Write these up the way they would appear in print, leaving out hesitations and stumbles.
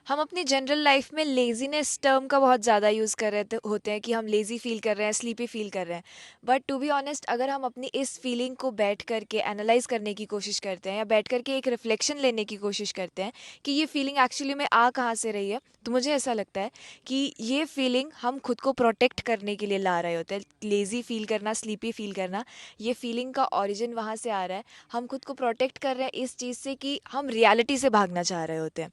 हम अपनी general life में लेज़ीनेस टर्म का बहुत ज़्यादा यूज़ कर रहे होते हैं कि हम लेज़ी फ़ील कर रहे हैं, स्लीपी फ़ील कर रहे हैं। बट टू बी ऑनेस्ट, अगर हम अपनी इस फीलिंग को बैठ करके एनालाइज़ करने की कोशिश करते हैं या बैठ करके एक रिफ्लेक्शन लेने की कोशिश करते हैं कि ये फीलिंग एक्चुअली में आ कहाँ से रही है, तो मुझे ऐसा लगता है कि ये फीलिंग हम खुद को प्रोटेक्ट करने के लिए ला रहे होते हैं। लेज़ी फ़ील करना, स्लीपी फ़ील करना, ये फीलिंग का ओरिजिन वहाँ से आ रहा है। हम खुद को प्रोटेक्ट कर रहे हैं इस चीज़ से कि हम रियलिटी से भागना चाह रहे होते हैं।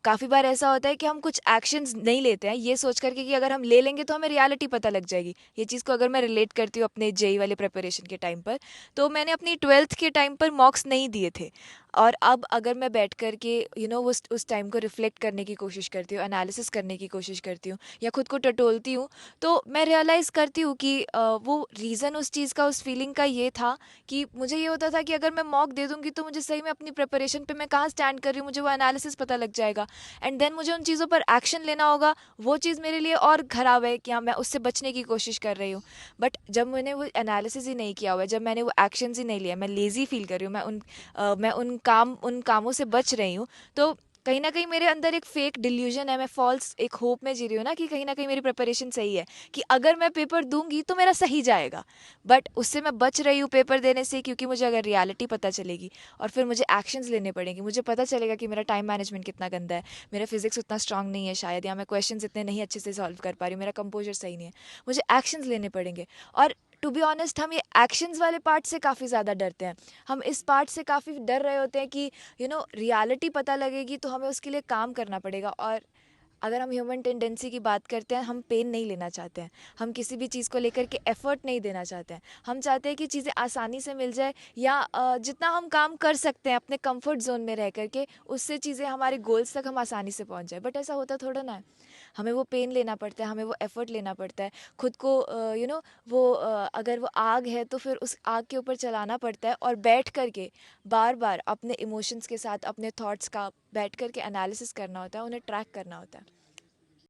काफ़ी बार ऐसा होता है कि हम कुछ एक्शंस नहीं लेते हैं ये सोच करके कि अगर हम ले लेंगे तो हमें रियलिटी पता लग जाएगी। ये चीज़ को अगर मैं रिलेट करती हूँ अपने जेई वाले प्रिपरेशन के टाइम पर, तो मैंने अपनी 12th के टाइम पर मॉक्स नहीं दिए थे। और अब अगर मैं बैठ कर के उस टाइम को रिफ्लेक्ट करने की कोशिश करती हूँ, एनालिसिस करने की कोशिश करती हूँ या खुद को टटोलती हूँ, तो मैं रियलाइज़ करती हूँ कि वो रीज़न उस चीज़ का, उस फीलिंग का ये था कि मुझे ये होता था कि अगर मैं मॉक दे दूँगी तो मुझे सही में अपनी प्रिपरेशन पे मैं कहाँ स्टैंड कर रही हूँ, मुझे वो एनालिसिस पता लग जाएगा। एंड देन मुझे उन चीज़ों पर एक्शन लेना होगा। वो चीज़ मेरे लिए और ख़राब है कि हाँ, मैं उससे बचने की कोशिश कर रही हूँ। बट जब मैंने वो एनालिसिस ही नहीं किया हुआ है, जब मैंने वो एक्शंस ही नहीं लिया, मैं लेज़ी फ़ील कर रही हूँ, मैं उन कामों से बच रही हूँ, तो कहीं न कहीं मेरे अंदर एक फ़ेक डिल्यूज़न है, मैं फ़ॉल्स एक होप में जी रही हूँ ना कि कहीं न कहीं मेरी प्रिपरेशन सही है, कि अगर मैं पेपर दूँगी तो मेरा सही जाएगा। बट उससे मैं बच रही हूँ पेपर देने से, क्योंकि मुझे अगर रियलिटी पता चलेगी और फिर मुझे एक्शंस लेने पड़ेंगे, मुझे पता चलेगा कि मेरा टाइम मैनेजमेंट कितना गंदा है, मेरा फिजिक्स उतना स्ट्रांग नहीं है शायद, या मैं क्वेश्चंस इतने नहीं अच्छे से सॉल्व कर पा रही हूँ, मेरा कंपोजर सही नहीं है, मुझे एक्शंस लेने पड़ेंगे। और टू बी ऑनेस्ट, हम ये एक्शंस वाले पार्ट से काफ़ी ज़्यादा डरते हैं। हम इस पार्ट से काफ़ी डर रहे होते हैं कि रियलिटी पता लगेगी तो हमें उसके लिए काम करना पड़ेगा। और अगर हम ह्यूमन टेंडेंसी की बात करते हैं, हम पेन नहीं लेना चाहते हैं, हम किसी भी चीज़ को लेकर के एफर्ट नहीं देना चाहते हैं। हम चाहते हैं कि चीज़ें आसानी से मिल जाए, या जितना हम काम कर सकते हैं अपने कंफर्ट जोन में रह करके, उससे चीज़ें हमारे गोल्स तक हम आसानी से पहुंच जाए। बट ऐसा होता थोड़ा ना है। हमें वो पेन लेना पड़ता है, हमें वो एफर्ट लेना पड़ता है, खुद को अगर वो आग है तो फिर उस आग के ऊपर चलाना पड़ता है, और बैठ करके बार बार अपने इमोशंस के साथ, अपने थॉट्स का बैठ करके एनालिसिस करना होता है, उन्हें ट्रैक करना होता है।